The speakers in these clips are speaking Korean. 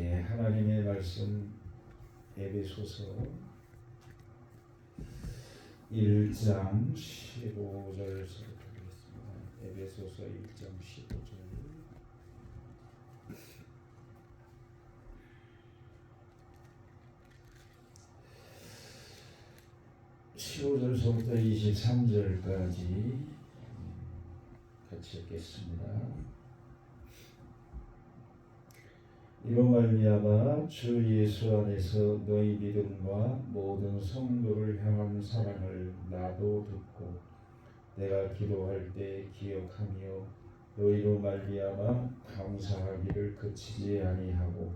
하나님의 말씀 에베소서 1장 15절 살펴보겠습니다. 에베소서 1장 15절. (15절서부터) 23절까지 같이 읽겠습니다. 이로 말미암아 주 예수 안에서 너희 믿음과 모든 성도를 향한 사랑을 나도 듣고 내가 기도할 때 기억하며 너희로 말미암아 감사하기를 그치지 아니하고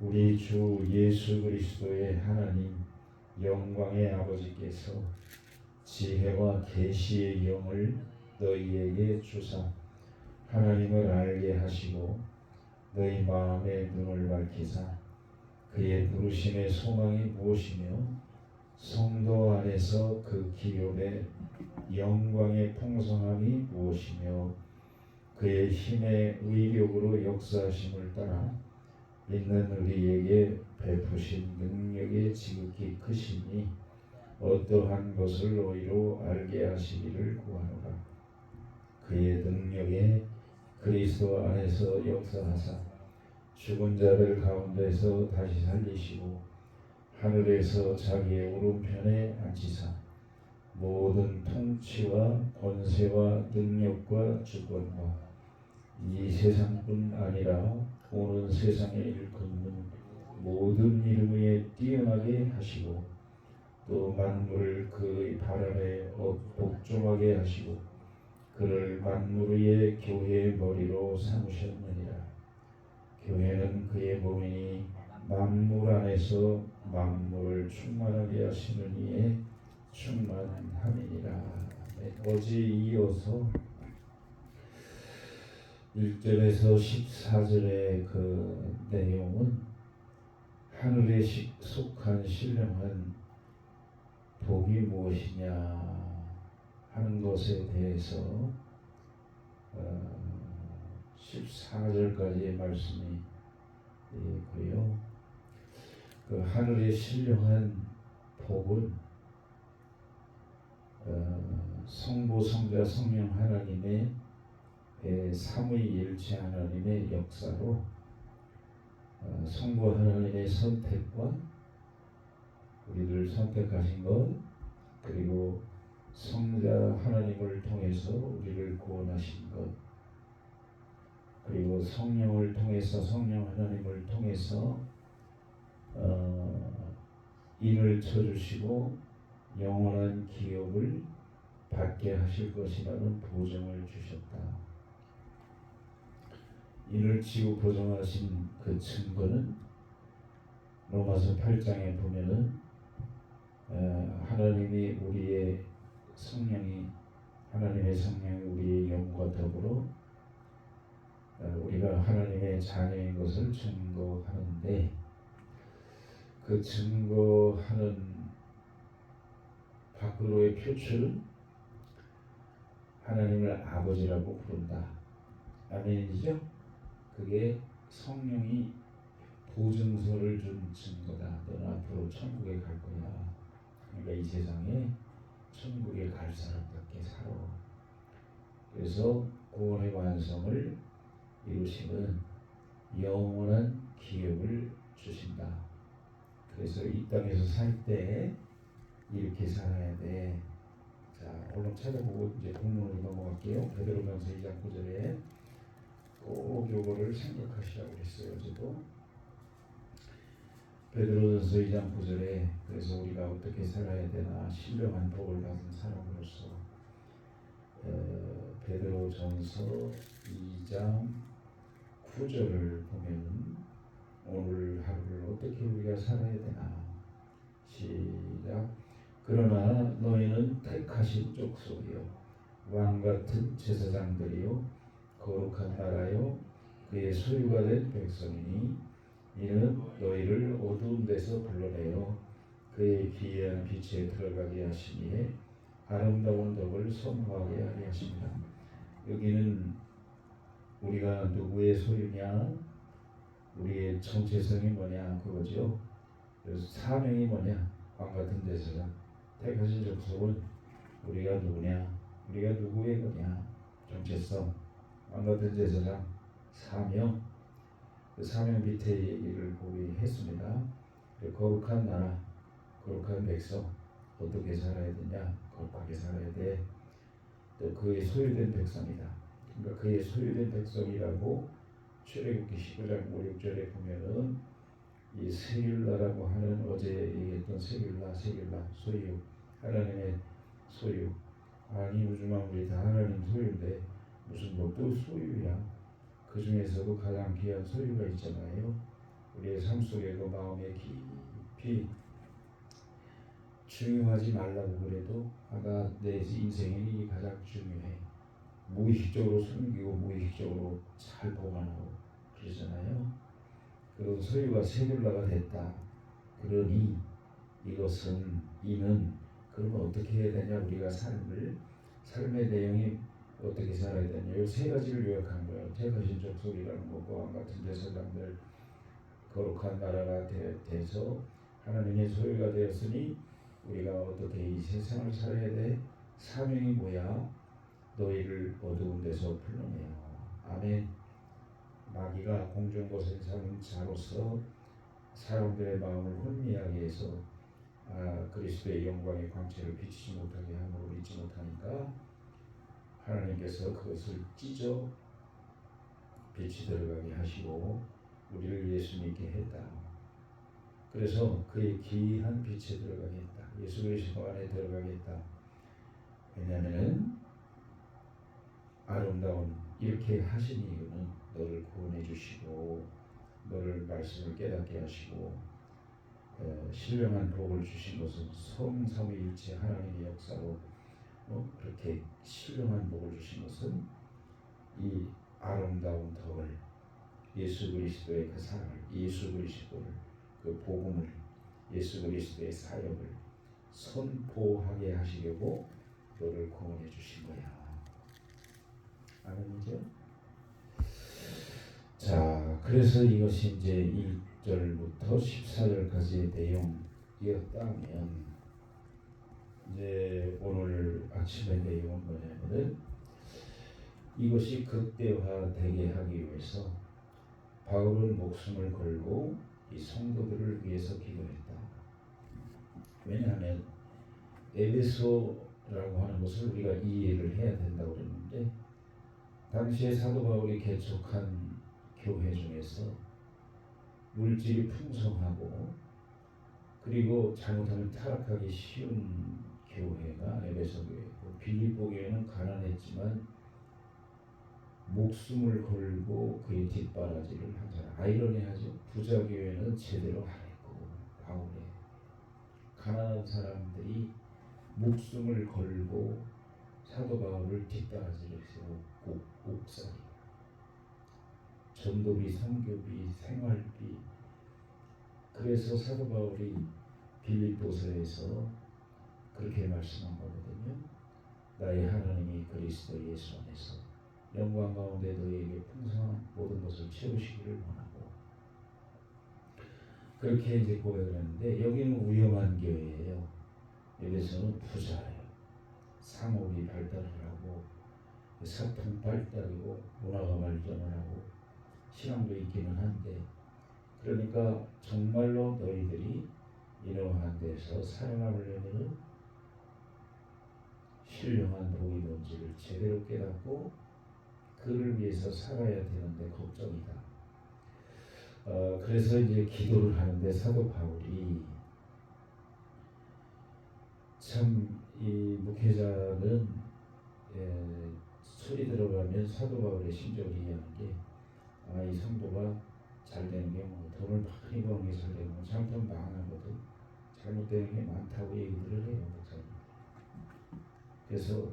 우리 주 예수 그리스도의 하나님 영광의 아버지께서 지혜와 계시의 영을 너희에게 주사 하나님을 알게 하시고 너희 마음의 눈을 밝히사 그의 부르심의 소망이 무엇이며 성도 안에서 그 기업의 영광의 풍성함이 무엇이며 그의 힘의 의력으로 역사하심을 따라 믿는 우리에게 베푸신 능력의 지극히 크심이 어떠한 것을 너희로 알게 하시기를 구하노라. 그의 능력에 그리스도 안에서 역사하사 죽은 자들 가운데서 다시 살리시고 하늘에서 자기의 오른편에 앉히사 모든 통치와 권세와 능력과 주권과 이 세상뿐 아니라 오는 세상에 일컫는 모든 이름 위에 뛰어나게 하시고 또 만물을 그의 발 아래 복종하게 하시고 그를 만물 위의 교회의 머리로 삼으셨느니라. 교회는 그의 몸이니 만물 안에서 만물을 충만하게 하시는 이의 충만함이니라. 어제 이어서 1절에서 14절의 그 내용은 하늘에 속한 신령한 복이 무엇이냐 하는 것에 대해서 14절까지의 말씀이 있고요. 그 하늘의 신령한 복은 성부, 성자, 성령 하나님의 삼위일체 하나님의 역사로 성부 하나님의 선택과 우리를 선택하신 것 그리고 성자 하나님을 통해서 우리를 구원하신 것 그리고 성령을 통해서 성령 하나님을 통해서 인을 쳐주시고 영원한 기업을 받게 하실 것이라는 보증을 주셨다. 인을 치고 보증하신 그 증거는 로마서 8장에 보면은 하나님이 우리의 성령이 하나님의 성령이 우리의 영과 더불어 우리가 하나님의 자녀인 것을 증거하는데 그 증거하는 밖으로의 표출은 하나님을 아버지라고 부른다. 아멘이죠? 그게 성령이 보증서를 준 증거다. 너는 앞으로 천국에 갈 거야. 그러니까 이 세상에 천국에 갈 사람답게 살아. 그래서 구원의 완성을 이루시는 영원한 기업을 주신다. 그래서 이 땅에서 살 때 이렇게 살아야 돼. 자, 얼른 찾아보고 이제 본문으로 넘어갈게요. 베드로전서 2장 9절에 꼭 요거를 생각하시라고 했어요. 어제도 베드로전서 2장 9절에 그래서 우리가 어떻게 살아야 되나 신령한 복을 받은 사람으로서 베드로전서 2장 9절을 보면 오늘 하루를 어떻게 우리가 살아야 되나 시작. 그러나 너희는 택하신 족속이요 왕같은 제사장들이요 거룩한 나라요 그의 소유가 된 백성이니 이는 너희를 어두운 데서 불러내어 그의 기이한 빛에 들어가게 하시니에 아름다운 덕을 선포하게 하게 하십니다. 여기는 우리가 누구의 소유냐? 우리의 정체성이 뭐냐 그거죠. 그래서 사명이 뭐냐 왕같은 제사장 택하신 족속은 우리가 누구냐 우리가 누구의 거냐 정체성 왕같은 제사장 사명 그 사명 밑에 얘기를 보기 했습니다. 거룩한 나라 거룩한 백성 어떻게 살아야 되냐 거룩하게 살아야 돼. 또 그의 소유된 백성이다. 그러니까 그의 소유된 백성이라고 출애굽기 19장 5, 6절에 보면은 이 세율라라고 하는 어제 얘기했던 세율라 소유 하나님의 소유 아니 우주만 우리 다 하나님 소유인데 무슨 뭐 또 소유야. 그 중에서도 가장 귀한 소유가 있잖아요. 우리의 삶 속에 그 마음에 깊이 중요하지 말라고 그래도 아까 내 인생에 이게 가장 중요해. 무의식적으로 숨기고 무의식적으로 잘 보관하고 그러잖아요. 그런 소유가 세율라가 됐다. 그러니 이는 그러면 어떻게 해야 되냐 우리가 삶의 내용이 어떻게 살아야 되냐 이 세 가지를 요약한 거예요. 택하신 족속이라는 것과 왕 같은 제사장들 거룩한 나라가 돼서 하나님의 소유가 되었으니 우리가 어떻게 이 세상을 살아야 돼. 사명이 뭐야? 너희를 어두운 데서 불러내어 아멘. 마귀가 공중곳에 사는 자로서 사람들의 마음을 혼미하게 해서 그리스도의 영광의 광채를 비치지 못하게 함으로 잊지 못하니까 하나님께서 그것을 찢어 빛이 들어가게 하시고 우리를 예수 믿게 했다. 그래서 그의 귀한 빛에 들어가게 했다. 예수 그리스도 안에 들어가게 했다. 왜냐하면 아름다운 이렇게 하신 이유는 너를 구원해 주시고 너를 말씀을 깨닫게 하시고 신령한 복을 주신 것은 성삼위일체 하나님의 역사로 그렇게 신령한 복을 주신 것은 이 아름다운 덕을 예수 그리스도의 그 사랑을 예수 그리스도를 그 복음을 예수 그리스도의 사역을 선포하게 하시려고 너를 구원해 주신 거야. 아멘이죠? 자, 그래서 이것이 이제 1절부터 14절까지의 내용이었다면 이제 오늘 아침의 내용은 뭐냐면은 이것이 극대화되게 하기 위해서 바울은 목숨을 걸고 이 성도들을 위해서 기도했다. 왜냐하면 에베소라고 하는 것을 우리가 이해를 해야 된다고 그랬는데 당시에 사도 바울이 개척한 교회 중에서 물질이 풍성하고 그리고 잘못하면 타락하기 쉬운 교회가 에베소 교회고 빌립보 교회는 가난했지만 목숨을 걸고 그의 뒷바라지를 하잖아. 아이러니하죠. 부자 교회는 제대로 안 했고 바울의 가난한 사람들이 목숨을 걸고 사도 바울을 뒷바라지를 세우고 옥살이 전도비, 선교비, 생활비 그래서 사도 바울이 빌립보서에서 그렇게 말씀한 거거든요. 나의 하나님이 그리스도 예수 안에서 영광 가운데 너희에게 풍성한 모든 것을 채우시기를 원하고 그렇게 이제 고백을 했는데 여기는 위험한 교회예요. 여기서는 부자예요. 상업이 발달을 하고 사통 발달이고 문화가 발전을 하고 신앙도 있기는 한데 그러니까 정말로 너희들이 이러한 데서 살아남으려면 신령한 복이 뭔지를 제대로 깨닫고 그를 위해서 살아야 되는데 걱정이다. 그래서 이제 기도를 하는데 사도 바울이 참 이 목회자는 소리 들어가면 사도 바울의 심정을 이해하는 게 이 성도가 잘 되는 게 뭐 돈을 많이 버는 게 잘 되는 거 잘못하면 망하거든. 잘못되는 게 많다고 얘기들을 해요 목사님. 그래서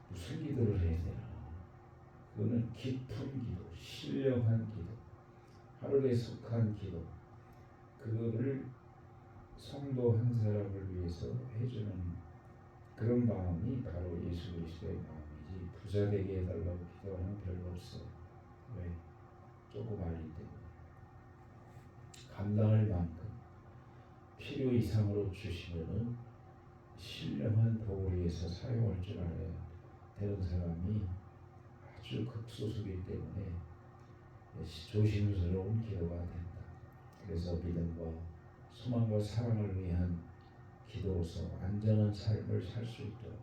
무슨 기도를 해야 되나? 그거는 깊은 기도, 신령한 기도, 하늘에 속한 기도. 그거를 성도 한 사람을 위해서 해주는 그런 마음이 바로 예수 그리스도의 마음이지 부자 되게 해달라고 기도하는 별로 없어. 왜? 조금 알기 때문에. 감당할 만큼 필요 이상으로 주시면은 신령한 복을 위해서 사용할 줄 알아야 되는 사람이 아주 극소수이기 때문에 조심스러운 기도가 된다. 그래서 믿음과 소망과 사랑을 위한 기도로서 안전한 삶을 살 수 있도록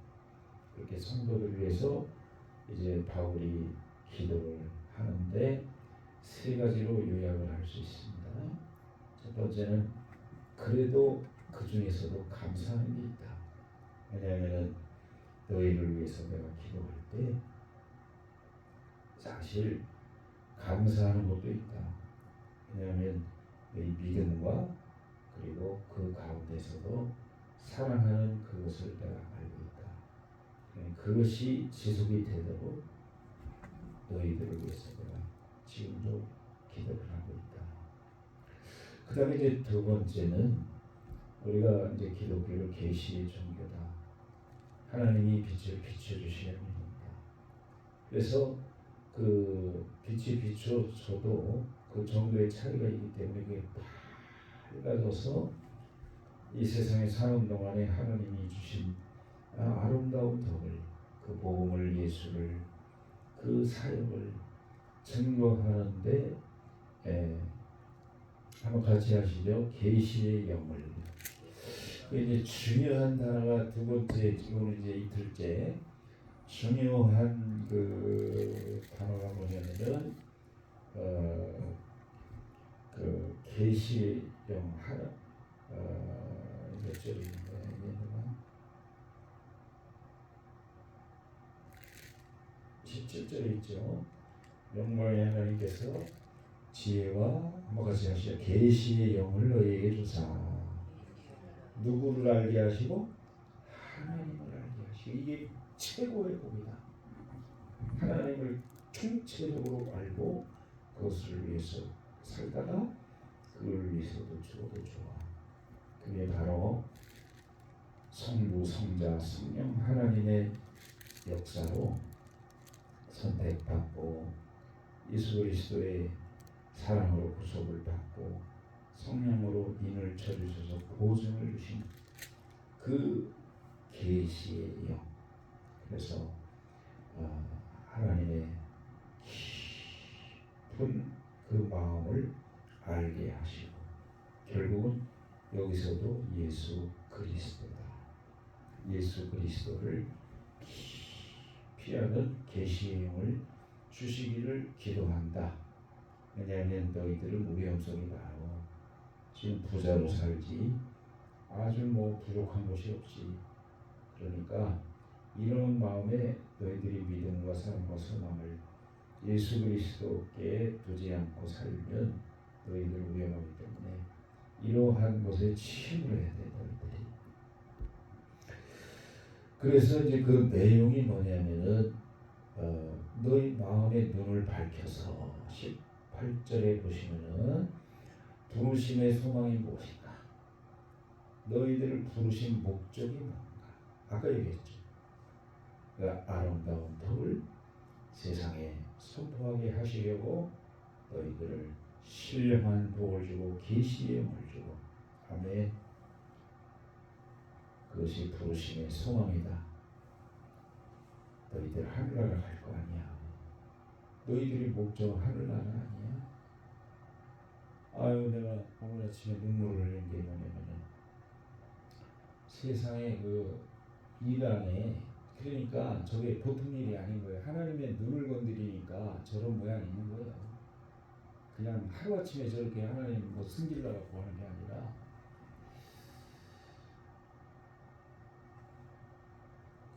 그렇게 성도들 위해서 이제 바울이 기도를 하는데 세 가지로 요약을 할 수 있습니다. 첫 번째는 그래도 그 중에서도 감사하는 게 있다. 왜냐하면 너희를 위해서 내가 기도할 때 사실 감사하는 것도 있다. 왜냐하면 너희 믿음과 그리고 그 가운데서도 사랑하는 그것을 내가 알고 있다. 그것이 지속이 되도록 너희들을 위해서 내가 지금도 기도를 하고 있다. 그 다음에 이제 두 번째는 우리가 이제 기독교를 계시의 종교다. 하나님이 빛을 비춰주시는 겁니다. 그래서 그 빛이 비춰져도 그 정도의 차이가 있기 때문에 그게 밝아져서 이 세상에 사는 동안에 하나님이 주신 아름다운 덕을 그 복음을 예수를 그 사역을 증거하는데 한번 같이 하시죠. 계시의 영을. 이제 중요한 단어가 두 번째, 오늘 이제 이틀째 중요한 그 단어가 뭐냐면은 그 계시의 영 하나 몇 절인데 얘는 17절에 있죠. 영광의 하나님께서 지혜와 한번 같이 하시죠. 계시의 영을 너희에게 주사. 누구를 알게 하시고 하나님을 알게 하시고 이게 최고의 복이다. 하나님을 총체적으로 알고 그것을 위해서 살다가 그걸 위해서도 죽어도 좋아. 그게 바로 성부, 성자, 성령 하나님의 역사로 선택받고 예수 그리스도의 사랑으로 구속을 받고 성령으로 인을 쳐주셔서 보증을 주신 그 계시의 영. 그래서 하나님의 깊은 그 마음을 알게 하시고 결국은 여기서도 예수 그리스도다. 예수 그리스도를 깊이 아는 계시의 영을 주시기를 기도한다. 왜냐하면 너희들은 위험성이 많고 지금 부자로 살지 아주 부족한 것이 없지. 그러니까 이런 마음에 너희들이 믿음과 사랑과 소망을 예수 그리스도께 두지 않고 살면 너희들 위험하기 때문에 이러한 것에 치유를 해야 돼. 너희들이. 그래서 이제 그 내용이 뭐냐면은 너희 마음의 눈을 밝혀서 18절에 보시면은 부르심의 소망이 무엇인가? 너희들을 부르신 목적이 뭔가? 아까 얘기했죠. 그 아름다운 덕을 세상에 선포하게 하시려고 너희들을 신령한 복을 주고 계시의 영을 주고 아멘. 그것이 부르심의 소망이다. 너희들 하늘나라 갈 거 아니야. 너희들의 목적은 하늘나라 아니야. 아유 내가 오늘 아침에 눈물을 흘린 게 뭐냐면은 세상에 그 일 안에 그러니까 저게 보통 일이 아닌 거예요. 하나님의 눈을 건드리니까 저런 모양이 있는 거예요. 그냥 하루아침에 저렇게 하나님 승질나갖고 하는 게 아니라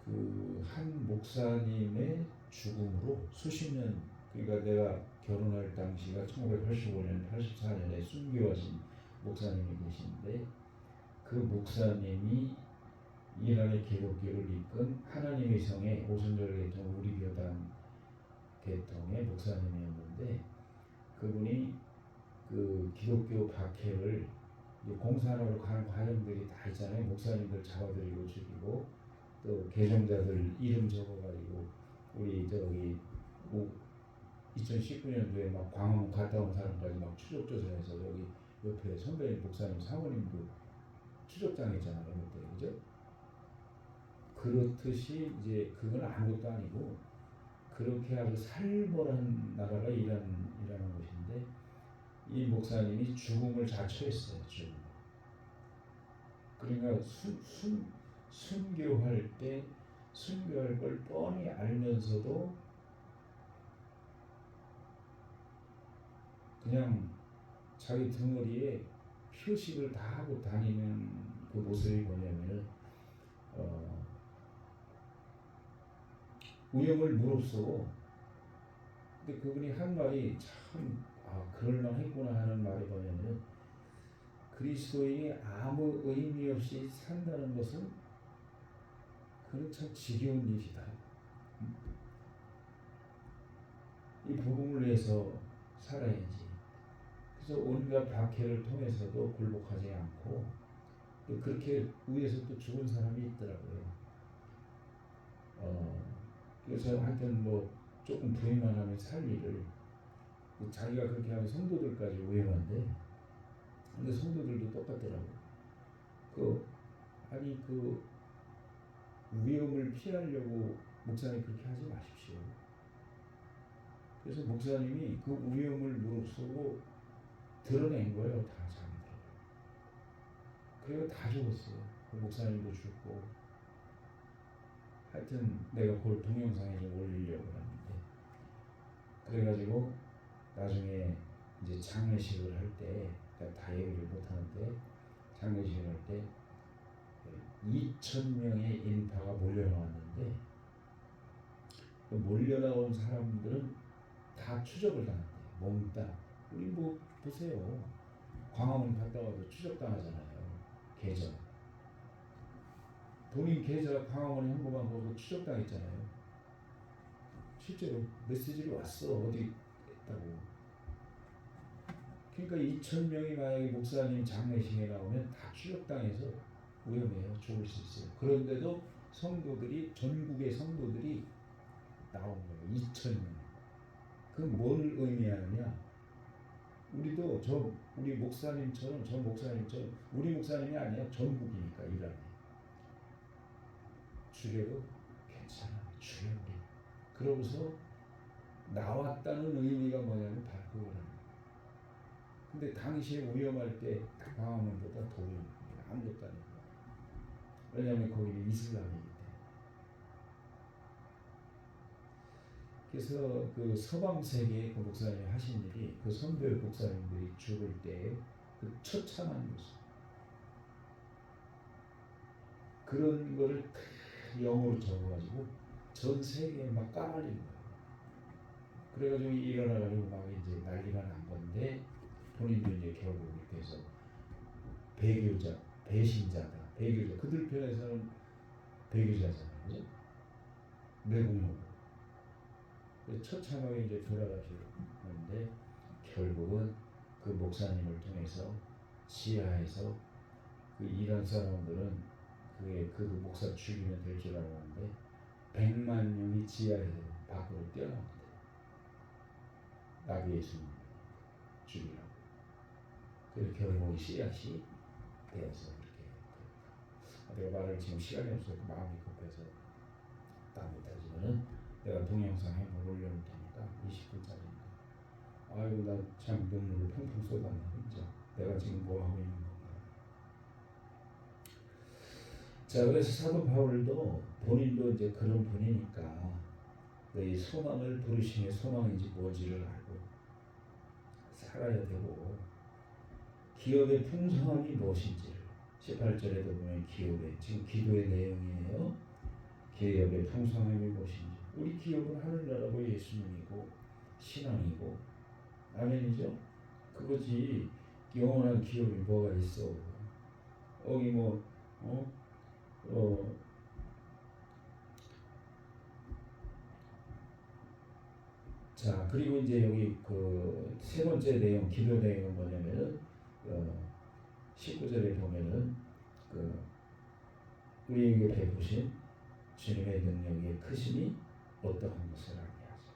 그 한 목사님의 죽음으로 수십 년, 그러니까 내가 결혼할 당시가 1985년, 84년에 순교하신 목사님이 계신데 그 목사님이 이란의 기독교를 이끈 하나님의 성의 오순절 계통 우리 교단 계통의 목사님이었는데 그분이 그 기독교 박해를 공산으로 가는 과정들이 다 있잖아요. 목사님들 잡아들이고 죽이고 또 개종자들 이름 적어가지고 우리 저기 2019년도에 막 광화문 갔다 온 사람까지 막 추적조사해서 여기 옆에 선배님, 목사님, 사모님도 추적당했잖아요, 그때, 그죠? 그렇듯이 이제 그건 아무것도 아니고 그렇게 아주 살벌한 나라가 이라는 곳인데 이 목사님이 죽음을 자초했어요, 죽음. 그러니까 순교할 때 순교할 걸 뻔히 알면서도 그냥 자기 등허리에 표식을 다 하고 다니는 그 모습이 뭐냐면은 위험을 무릅쓰고 근데 그분이 한 말이 참 그럴만했구나 하는 말이 뭐냐면 그리스도인이 아무 의미 없이 산다는 것은 그는 참 지겨운 일이다. 이 복음을 위해서 살아야지. 그래서 온갖 박해를 통해서도 굴복하지 않고 또 그렇게 위해서 또 죽은 사람이 있더라고요. 그래서 하여튼 뭐 조금 부인만 하면 살 일을 자기가 그렇게 하면 성도들까지 위험한데 근데 성도들도 똑같더라고. 아니 그 위험을 피하려고 목사님 그렇게 하지 마십시오. 그래서 목사님이 그 위험을 무릅쓰고 드러낸 거예요, 다 자기들. 그리고 다 죽었어요. 그 목사님도 죽고. 하여튼 내가 그걸 동영상에 좀 올리려고 하는데 그래가지고 나중에 이제 장례식을 할 때 다 얘기를 못하는데 장례식을 할 때 2,000명의 인파가 몰려나왔는데 그 몰려나온 사람들은 다 추적을 당한대요. 몽땅. 우리 뭐 보세요. 광화문 갔다 와도 추적당하잖아요. 계좌. 본인 계좌 광화문에 현금만 보고 추적당했잖아요. 실제로 메시지가 왔어. 어디 했다고. 그러니까 2,000명이 만약에 목사님 장례식에 나오면 다 추적당해서 위험해요. 죽을 수 있어요. 그런데도 성도들이 전국의 성도들이 나온 거예요. 2,000명. 그 뭘 의미하느냐? 우리도 우리 목사님처럼 저 목사님처럼 우리 목사님이 아니야. 전국이니까 이란에. 죽여도 괜찮아. 죽여 우리. 그러고서 나왔다는 의미가 뭐냐면 바로 그거라는 거예요. 근데 당시에 위험할 때 광화문보다 더 위험합니다. 아무것도 아니고. 왜냐하면 거기는 이슬람이기 때문에. 그래서 그 서방 세계의 그 목사님이 하신 일이 그 선배 목사님들이 죽을 때 그 처참한 모습 그런 거를 다 영어로 적어가지고 전 세계에 막 까발린 거예요. 그래가지고 일어나가지고 막 이제 난리가 난 건데 본인도 이제 결국 이렇게 해서 배교자, 배신자다. 배교자. 그들 편에서는 배교자잖아요. 그죠? 매국노. 처참하게 이제 돌아가시는데 결국은 그 목사님을 통해서 지하에서 그 이란 사람들은 그 목사 죽이면 될 줄 알았는데 100만 명이 지하에서 밖으로 뛰어나온대. 나비 예수님 죽이라고. 그래서 결국 씨앗이 되어서 이렇게 내가 말을 지금 시간이 없어서 마음이 급해서 다 못하지만은 내가 동영상에 뭘 올려놓을 테니까 20분짜리니까 아이고 나 참 눈물을 펑펑 쏟았네 진짜. 내가 지금 뭐 하고 있는 건가. 자 그래서 사도 바울도 본인도 이제 그런 분이니까 이 소망을 부르심의 소망인지 뭔지를 알고 살아야 되고 기업의 풍성함이 무엇인지를 18절에도 보면 기업의 지금 기도의 내용이에요. 기업의 풍성함이 무엇인지. 우리 기업은 하늘나라고 예수님이고 신앙이고 아멘이죠. 그거지 영원한 기업이 뭐가 있어. 여기 자 그리고 이제 여기 그 세 번째 내용 기도 내용은 뭐냐면은 19절에 보면은 그 우리에게 베푸신 주님의 능력의 크심이 어떠한 것을 알게 하죠.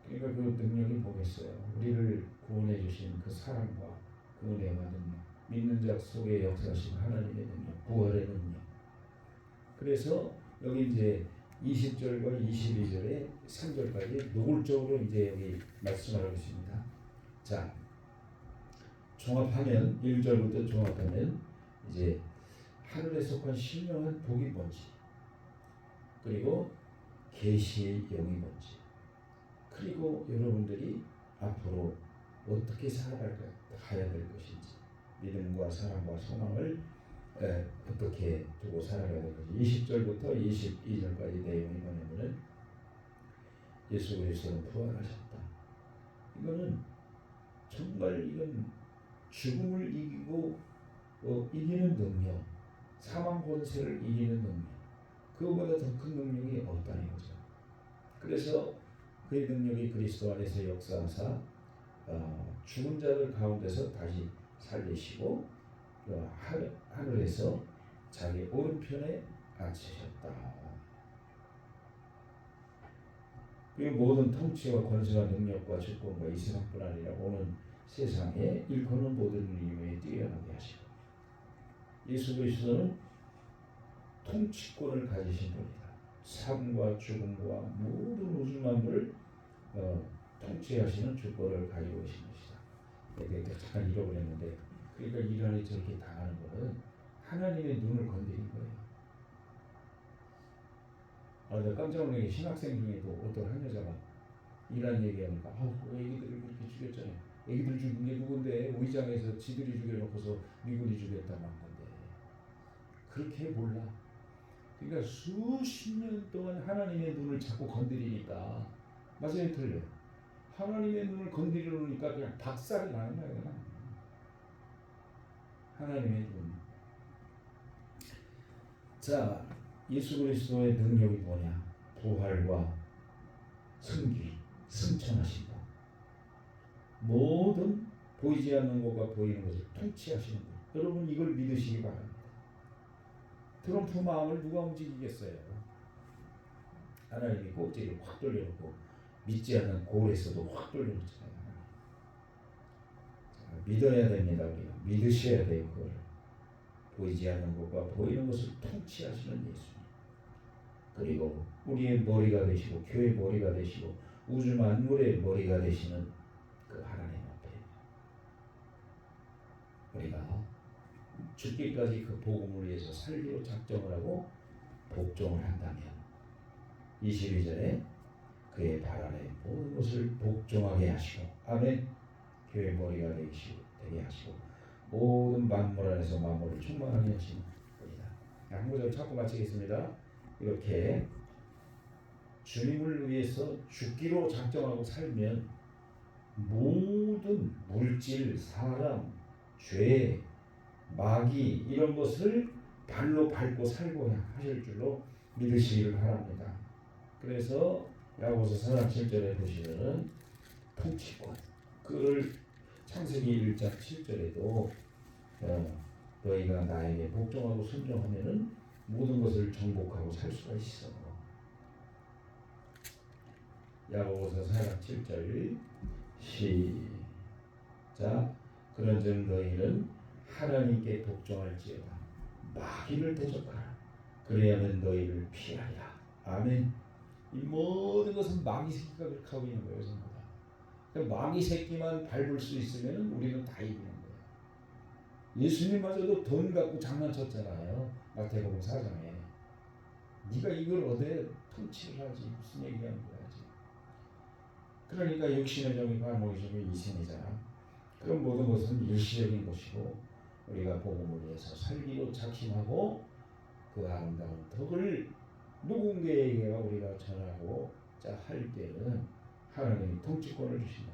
그러니까 그 능력이 뭐겠어요? 우리를 구원해 주신 그 사랑과 그 은혜와 능력, 믿는 자 속에 역사하신 하나님의 능력, 부활의 능력. 그래서 여기 이제 20절과 22절에 3절까지 노골적으로 이제 여기 말씀하고 있습니다. 자, 종합하면 1절부터 종합하면 이제 하늘에 속한 신령한 복이 뭔지, 그리고 계시의 영이 뭔지, 그리고 여러분들이 앞으로 어떻게 살아가야 될 것인지, 믿음과 사랑과 소망을 어떻게 두고 살아가야 될 것인지. 20절부터 22절까지 내용이 뭐냐면은 예수 그리스도는 부활하셨다. 이거는 정말 이건 죽음을 이기고 이기는 능력, 사망 권세를 이기는 능력, 그거보다 더 큰 능력이 없다는 거죠. 그래서 그의 능력이 그리스도 안에서 역사하사 죽은 자들 가운데서 다시 살리시고 하늘에서 자기 오른편에 앉히셨다. 그리고 모든 통치와 권세와 능력과 주권과 이 세상뿐 아니라 오는 세상에 일컫는 모든 이름에 뛰어나게 하시고, 예수 그리스도는 통치권을 가지신 분이다. 삶과 죽음과 모든 우주 만물을 통치하시는 주권을 가지고 계신 것이다. 내가 잠깐 잃어버렸는데, 그러니까 이란이 저렇게 당하는 것은 하나님의 눈을 건드린 거예요. 내가 깜짝 놀란 게 신학생 중에도 어떤 한 여자가 이란 얘기하니까 애기들을 그렇게 죽였잖아요. 애기들 죽인 게 누군데 의장에서 지들이 죽여놓고서 미군이 죽였다는 건데 그렇게 몰라. 그러니까 수십 년 동안 하나님의 눈을 자꾸 건드리니까 맞아요, 틀려요. 하나님의 눈을 건드리려니까 그냥 박살이 나는 거예요. 그냥. 하나님의 눈. 자, 예수 그리스도의 능력이 뭐냐? 부활과 승기, 승천하신다. 모든 보이지 않는 것과 보이는 것을 통치하시는 것. 여러분 이걸 믿으시기 바랍니다. 트럼프 마음을 누가 움직이겠어요? 하나님이 꼭지를 확 돌려놓고 믿지 않는 골에서도 확 돌려놓잖아요. 믿어야 됩니다. 우리가 믿으셔야 돼요. 그걸. 보이지 않는 것과 보이는 것을 통치하시는 예수님. 그리고 우리의 머리가 되시고 교회의 머리가 되시고 우주 만물의 머리가 되시는 그 하나님 앞에 우리가 죽기까지 그 복음을 위해서 살기로 작정을 하고 복종을 한다면 22절에 그의 발 아래 모든 것을 복종하게 하시고 아멘. 교회 머리가 되게 하시고 모든 만물 안에서 만물을 충만하게 하시는 분이다. 한 구절 찾고 마치겠습니다. 이렇게 주님을 위해서 죽기로 작정하고 살면 모든 물질, 사람, 죄, 마귀 이런 것을 발로 밟고 살고 하실 줄로 믿으시기를 바랍니다. 그래서 야고보서 4장 7절에 보시면은 통치권, 그를 창세기 1장 7절에도 너희가 나에게 복종하고 순종하면은 모든 것을 정복하고 살 수가 있어. 야고보서 4장 7절 시작. 그런즉 너희는 하나님께 복종할지어다. 마귀를 대적하라. 그래야만 너희를 피하리라. 아멘. 이 모든 것은 마귀 새끼가 그렇게 하고 있는 거예요. 전부 다. 그러니까 마귀 새끼만 밟을 수 있으면 우리는 다 이기는 거예요. 예수님마저도 돈 갖고 장난쳤잖아요. 마태복음 4장에. 네가 이걸 어디에 통치를 하지? 무슨 얘기하는 거야 지금. 그러니까 육신의 정의, 발목의 정의 이생이잖아. 그런 모든 것은 일시적인 것이고 우리가 복음을 위해서 살기로 작심하고 그 아름다운 덕을 누군가에게 우리가 전하고 할 때는 하나님이 통치권을 주신다.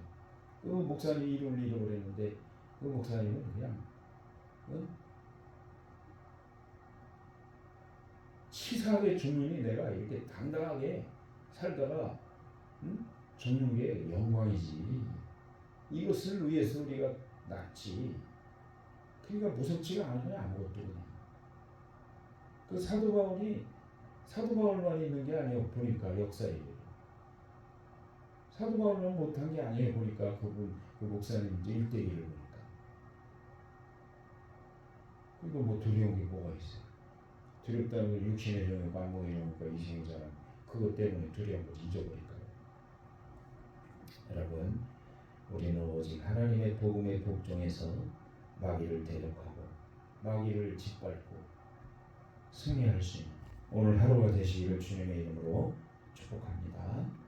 그 목사님 이름을 잃어버렸는데 그 목사님은 그냥 치사하게 죽느니 내가 이렇게 당당하게 살다가 죽는 게 영광이지. 이것을 위해서 우리가 낫지. 그러니까 무섭지가 않아요. 아무것도 그냥. 그 사도 바울만 있는 게 아니에요. 보니까 역사에 사도 바울만 못한 게 아니에요. 보니까 그 목사님 이제 1대1을 보니까 이거 뭐 두려운 게 뭐가 있어요? 두렵다는 걸 육신의 영역, 만물의 영역과 이생자라 그것 때문에 두려운 걸 잊어버릴까요? 여러분, 우리는 오직 하나님의 복음의 복종에서 마귀를 대적하고 마귀를 짓밟고 승리할 수 있는 오늘 하루가 되시기를 주님의 이름으로 축복합니다.